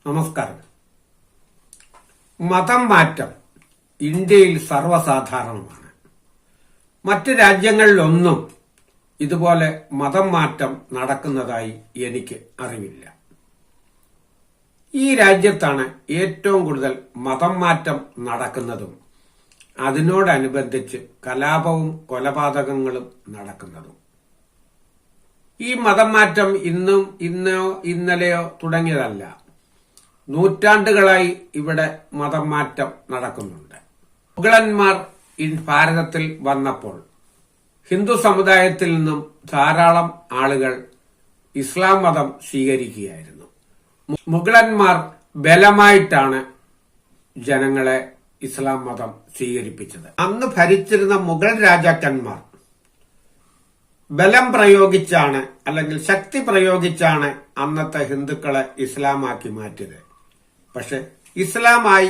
നമസ്കാരം. മതം മാറ്റം ഇന്ത്യയിൽ സർവ്വസാധാരണമാണ്. മറ്റ് രാജ്യങ്ങളിലൊന്നും ഇതുപോലെ മതം മാറ്റം നടക്കുന്നതായി എനിക്ക് അറിവില്ല. ഈ രാജ്യത്താണ് ഏറ്റവും കൂടുതൽ മതം മാറ്റം നടക്കുന്നതും അതിനോടനുബന്ധിച്ച് കലാപവും കൊലപാതകങ്ങളും നടക്കുന്നതും. ഈ മതം മാറ്റം ഇന്നലെയോ തുടങ്ങിയതല്ല. നൂറ്റാണ്ടുകളായി ഇവിടെ മതം മാറ്റം നടക്കുന്നുണ്ട്. മുഗളന്മാർ ഭാരതത്തിൽ വന്നപ്പോൾ ഹിന്ദു സമുദായത്തിൽ നിന്നും ധാരാളം ആളുകൾ ഇസ്ലാം മതം സ്വീകരിക്കുകയായിരുന്നു. മുഗളന്മാർ ബലമായിട്ടാണ് ജനങ്ങളെ ഇസ്ലാം മതം സ്വീകരിപ്പിച്ചത്. അന്ന് ഭരിച്ചിരുന്ന മുഗൾ രാജാക്കന്മാർ ബലം പ്രയോഗിച്ചാണ് അല്ലെങ്കിൽ ശക്തി പ്രയോഗിച്ചാണ് അന്നത്തെ ഹിന്ദുക്കളെ ഇസ്ലാമാക്കി മാറ്റിയത്. പക്ഷെ ഇസ്ലാമായി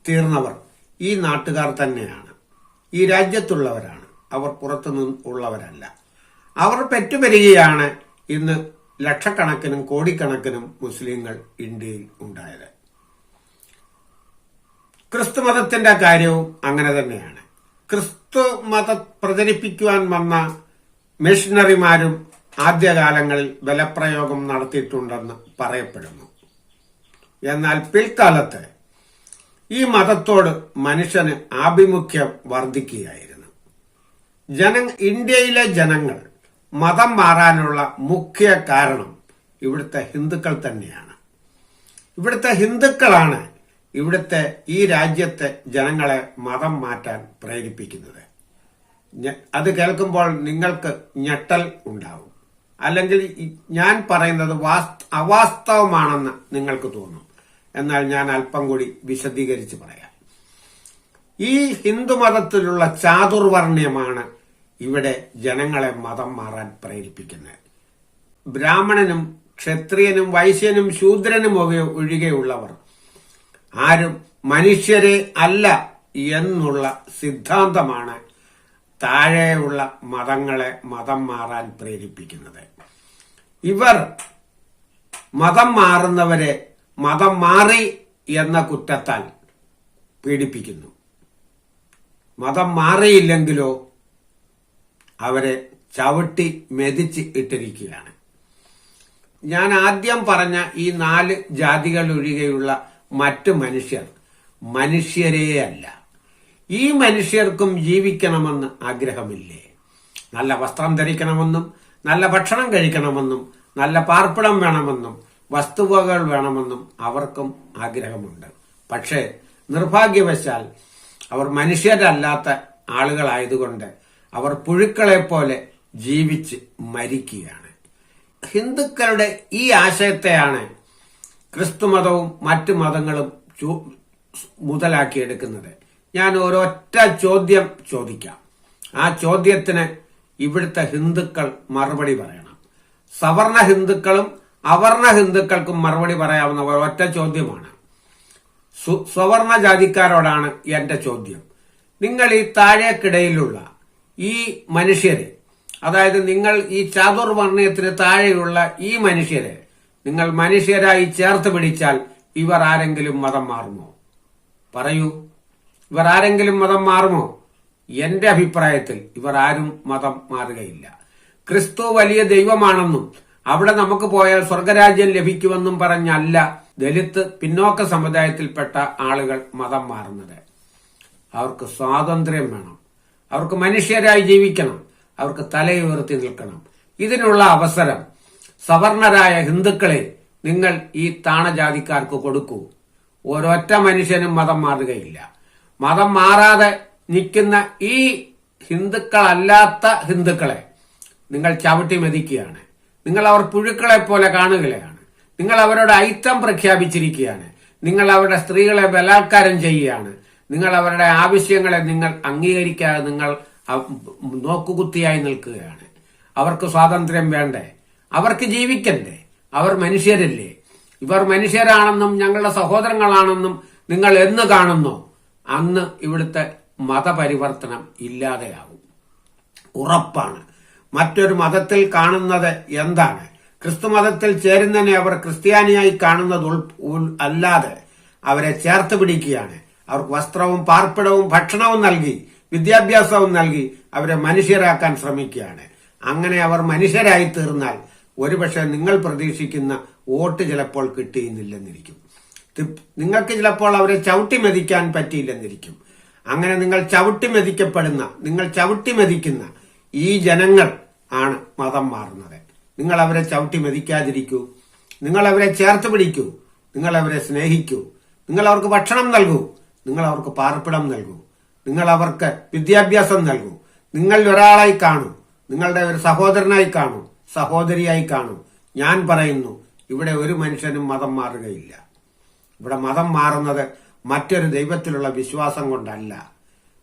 തീർന്നവർ ഈ നാട്ടുകാർ തന്നെയാണ്, ഈ രാജ്യത്തുള്ളവരാണ്. അവർ പുറത്തുനിന്ന് ഉള്ളവരല്ല. അവർ പെറ്റുപെരുകയാണ് ഇന്ന് ലക്ഷക്കണക്കിനും കോടിക്കണക്കിനും മുസ്ലിങ്ങൾ ഇന്ത്യയിൽ ഉണ്ടായത്. ക്രിസ്തു മതത്തിന്റെ കാര്യവും അങ്ങനെ തന്നെയാണ്. ക്രിസ്തു മതം പ്രചരിപ്പിക്കുവാൻ വന്ന മിഷണറിമാരും ആദ്യകാലങ്ങളിൽ ബലപ്രയോഗം നടത്തിയിട്ടുണ്ടെന്ന് പറയപ്പെടുന്നു. എന്നാൽ പിൽക്കാലത്ത് ഈ മതത്തോട് മനുഷ്യന് ആഭിമുഖ്യം വർദ്ധിക്കുകയായിരുന്നു. ഇന്ത്യയിലെ ജനങ്ങൾ മതം മാറാനുള്ള മുഖ്യ കാരണം ഇവിടുത്തെ ഹിന്ദുക്കൾ തന്നെയാണ്. ഇവിടുത്തെ ഹിന്ദുക്കളാണ് ഇവിടുത്തെ ഈ രാജ്യത്തെ ജനങ്ങളെ മതം മാറ്റാൻ പ്രേരിപ്പിക്കുന്നത്. അത് കേൾക്കുമ്പോൾ നിങ്ങൾക്ക് ഞെട്ടൽ ഉണ്ടാവും, അല്ലെങ്കിൽ ഞാൻ പറയുന്നത് അവാസ്തവമാണെന്ന് നിങ്ങൾക്ക് തോന്നും. എന്നാൽ ഞാൻ അല്പം കൂടി വിശദീകരിച്ച് പറയാം. ഈ ഹിന്ദുമതത്തിലുള്ള ചാതുർവർണ്ണ്യമാണ് ഇവിടെ ജനങ്ങളെ മതം മാറാൻ പ്രേരിപ്പിക്കുന്നത്. ബ്രാഹ്മണനും ക്ഷത്രിയനും വൈശ്യനും ശൂദ്രനും ഒഴികെയുള്ളവർ ആരും മനുഷ്യരെ അല്ല എന്നുള്ള സിദ്ധാന്തമാണ് താഴെയുള്ള മതങ്ങളെ മതം മാറാൻ പ്രേരിപ്പിക്കുന്നത്. ഇവർ മതം മാറുന്നവരെ മതം മാറി എന്ന കുറ്റത്താൽ പീഡിപ്പിക്കുന്നു. മതം മാറിയില്ലെങ്കിലോ അവരെ ചവിട്ടി മെതിച്ച് ഇട്ടിരിക്കുകയാണ്. ഞാൻ ആദ്യം പറഞ്ഞ ഈ 4 ജാതികൾ ഒഴികെയുള്ള മറ്റു മനുഷ്യരേ അല്ല. ഈ മനുഷ്യർക്കും ജീവിക്കണമെന്ന് ആഗ്രഹമില്ലേ? നല്ല വസ്ത്രം ധരിക്കണമെന്നും നല്ല ഭക്ഷണം കഴിക്കണമെന്നും നല്ല പാർപ്പിടം വേണമെന്നും വസ്തുവകൾ വേണമെന്നും അവർക്കും ആഗ്രഹമുണ്ട്. പക്ഷേ നിർഭാഗ്യവശാൽ അവർ മനുഷ്യരല്ലാത്ത ആളുകളായതുകൊണ്ട് അവർ പുഴുക്കളെ പോലെ ജീവിച്ച് മരിക്കുകയാണ്. ഹിന്ദുക്കളുടെ ഈ ആശയത്തെയാണ് ക്രിസ്തുമതവും മറ്റു മതങ്ങളും മുതലാക്കിയെടുക്കുന്നത്. ഞാൻ ഒരൊറ്റ ചോദ്യം ചോദിക്കാം. ആ ചോദ്യത്തിന് ഇവിടുത്തെ ഹിന്ദുക്കൾ മറുപടി പറയണം. സവർണ ഹിന്ദുക്കളും അവർണ ഹിന്ദുക്കൾക്കും മറുപടി പറയാവുന്ന ഒരൊറ്റ ചോദ്യമാണ്. സ്വവർണ ജാതിക്കാരോടാണ് എന്റെ ചോദ്യം. നിങ്ങൾ ഈ താഴേക്കിടയിലുള്ള ഈ മനുഷ്യരെ, അതായത് നിങ്ങൾ ഈ ചാതുർവർണ്ണയത്തിന് താഴെയുള്ള ഈ മനുഷ്യരെ നിങ്ങൾ മനുഷ്യരായി ചേർത്ത് പിടിച്ചാൽ ഇവർ ആരെങ്കിലും മതം മാറുമോ? പറയൂ, ഇവർ ആരെങ്കിലും മതം മാറുമോ? എന്റെ അഭിപ്രായത്തിൽ ഇവർ ആരും മതം മാറുകയില്ല. ക്രിസ്തു വലിയ ദൈവമാണെന്നും അവിടെ നമുക്ക് പോയാൽ സ്വർഗരാജ്യം ലഭിക്കുമെന്നും പറഞ്ഞല്ല ദലിത് പിന്നോക്ക സമുദായത്തിൽപ്പെട്ട ആളുകൾ മതം മാറുന്നത്. അവർക്ക് സ്വാതന്ത്ര്യം വേണം, അവർക്ക് മനുഷ്യരായി ജീവിക്കണം, അവർക്ക് തലയുയർത്തി നിൽക്കണം. ഇതിനുള്ള അവസരം സവർണരായ ഹിന്ദുക്കളെ നിങ്ങൾ ഈ താണജാതിക്കാർക്ക് കൊടുക്കൂ. ഒരൊറ്റ മനുഷ്യനും മതം മാറുകയില്ല. മതം മാറാതെ നിൽക്കുന്ന ഈ ഹിന്ദുക്കളല്ലാത്ത ഹിന്ദുക്കളെ നിങ്ങൾ ചവിട്ടി മെതിക്കുകയാണ്. നിങ്ങൾ അവർ പുഴുക്കളെ പോലെ കാണുകയാണ്. നിങ്ങൾ അവരുടെ ഐത്തം പ്രഖ്യാപിച്ചിരിക്കുകയാണ്. നിങ്ങൾ അവരുടെ സ്ത്രീകളെ ബലാത്കാരം ചെയ്യുകയാണ്. നിങ്ങൾ അവരുടെ ആവശ്യങ്ങളെ നിങ്ങൾ അംഗീകരിക്കാതെ നിങ്ങൾ നോക്കുകുത്തിയായി നിൽക്കുകയാണ്. അവർക്ക് സ്വാതന്ത്ര്യം വേണ്ടേ? അവർക്ക് ജീവിക്കണ്ടേ? അവർ മനുഷ്യരല്ലേ? ഇവർ മനുഷ്യരാണെന്നും ഞങ്ങളുടെ സഹോദരങ്ങളാണെന്നും നിങ്ങൾ എന്ന് കാണുന്നോ അന്ന് ഇവിടുത്തെ മതപരിവർത്തനം ഇല്ലാതെയാവും. ഉറപ്പാണ്. മറ്റൊരു മതത്തിൽ കാണുന്നത് എന്താണ്? ക്രിസ്തുമതത്തിൽ ചേരുന്നതിനെ അവർ ക്രിസ്ത്യാനിയായി കാണുന്നത് അല്ലാതെ അവരെ ചേർത്ത് പിടിക്കുകയാണ്. അവർക്ക് വസ്ത്രവും പാർപ്പിടവും ഭക്ഷണവും നൽകി വിദ്യാഭ്യാസവും നൽകി അവരെ മനുഷ്യരാക്കാൻ ശ്രമിക്കുകയാണ്. അങ്ങനെ അവർ മനുഷ്യരായി തീർന്നാൽ ഒരുപക്ഷെ നിങ്ങൾ പ്രതീക്ഷിക്കുന്ന വോട്ട് ചിലപ്പോൾ കിട്ടിയെന്നില്ലെന്നിരിക്കും. നിങ്ങൾക്ക് ചിലപ്പോൾ അവരെ ചവിട്ടി മെതിക്കാൻ പറ്റിയില്ലെന്നിരിക്കും. അങ്ങനെ നിങ്ങൾ ചവിട്ടി മെതിക്കുന്ന ഈ ജനങ്ങൾ ആണ് മതം മാറുന്നത്. നിങ്ങൾ അവരെ ചവിട്ടി മെതിക്കാതിരിക്കൂ. നിങ്ങൾ അവരെ ചേർത്ത് പിടിക്കൂ. നിങ്ങൾ അവരെ സ്നേഹിക്കൂ. നിങ്ങൾ അവർക്ക് ഭക്ഷണം നൽകൂ. നിങ്ങൾ അവർക്ക് പാർപ്പിടം നൽകൂ. നിങ്ങൾ അവർക്ക് വിദ്യാഭ്യാസം നൽകൂ. നിങ്ങൾ ഒരാളായി കാണൂ. നിങ്ങളുടെ ഒരു സഹോദരനായി കാണൂ, സഹോദരിയായി കാണൂ. ഞാൻ പറയുന്നു, ഇവിടെ ഒരു മനുഷ്യനും മതം മാറുകയില്ല. ഇവിടെ മതം മാറുന്നത് മറ്റൊരു ദൈവത്തിലുള്ള വിശ്വാസം കൊണ്ടല്ല.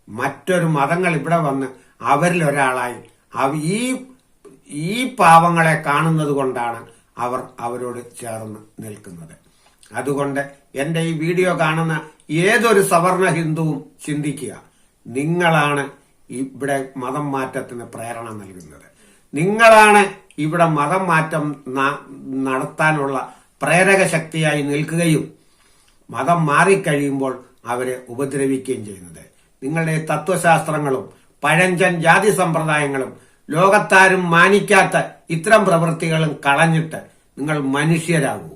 മറ്റൊരു മതങ്ങൾ ഇവിടെ വന്ന് അവരിൽ ഒരാളായി ഈ പാവങ്ങളെ കാണുന്നത് കൊണ്ടാണ് അവർ അവരോട് ചേർന്ന് നിൽക്കുന്നത്. അതുകൊണ്ട് എന്റെ ഈ വീഡിയോ കാണുന്ന ഏതൊരു സവർണ ഹിന്ദുവും ചിന്തിക്കുക, നിങ്ങളാണ് ഇവിടെ മതം മാറ്റത്തിന് പ്രേരണ നൽകുന്നത്. നിങ്ങളാണ് ഇവിടെ മതം മാറ്റം നടത്താനുള്ള പ്രേരക ശക്തിയായി നിൽക്കുകയും മതം മാറിക്കഴിയുമ്പോൾ അവരെ ഉപദ്രവിക്കുകയും ചെയ്യുന്നത്. നിങ്ങളുടെ തത്വശാസ്ത്രങ്ങളും പഴഞ്ചൻ ജാതി സമ്പ്രദായങ്ങളും ലോകത്താരും മാനിക്കാത്ത ഇത്തരം പ്രവൃത്തികളും കളഞ്ഞിട്ട് നിങ്ങൾ മനുഷ്യരാകൂ.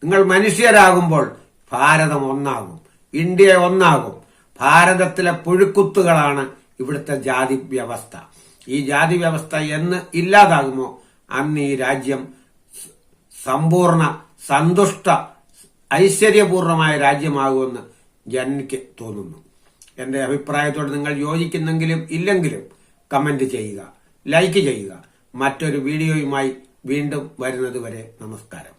നിങ്ങൾ മനുഷ്യരാകുമ്പോൾ ഭാരതം ഒന്നാകും, ഇന്ത്യ ഒന്നാകും. ഭാരതത്തിലെ പുഴുക്കുത്തുകളാണ് ഇവിടുത്തെ ജാതി വ്യവസ്ഥ. ഈ ജാതി വ്യവസ്ഥ എന്ന് ഇല്ലാതാകുമോ അന്ന് ഈ രാജ്യം സമ്പൂർണ്ണ സന്തുഷ്ട ഐശ്വര്യപൂർണമായ രാജ്യമാകുമെന്ന് എനിക്ക് തോന്നുന്നു. എന്റെ അഭിപ്രായത്തോട് നിങ്ങൾ യോജിക്കുന്നെങ്കിലും ഇല്ലെങ്കിലും കമന്റ് ചെയ്യുക, ലൈക്ക് ചെയ്യുക. മറ്റൊരു വീഡിയോയുമായി വീണ്ടും വരുന്നത് വരെ നമസ്കാരം.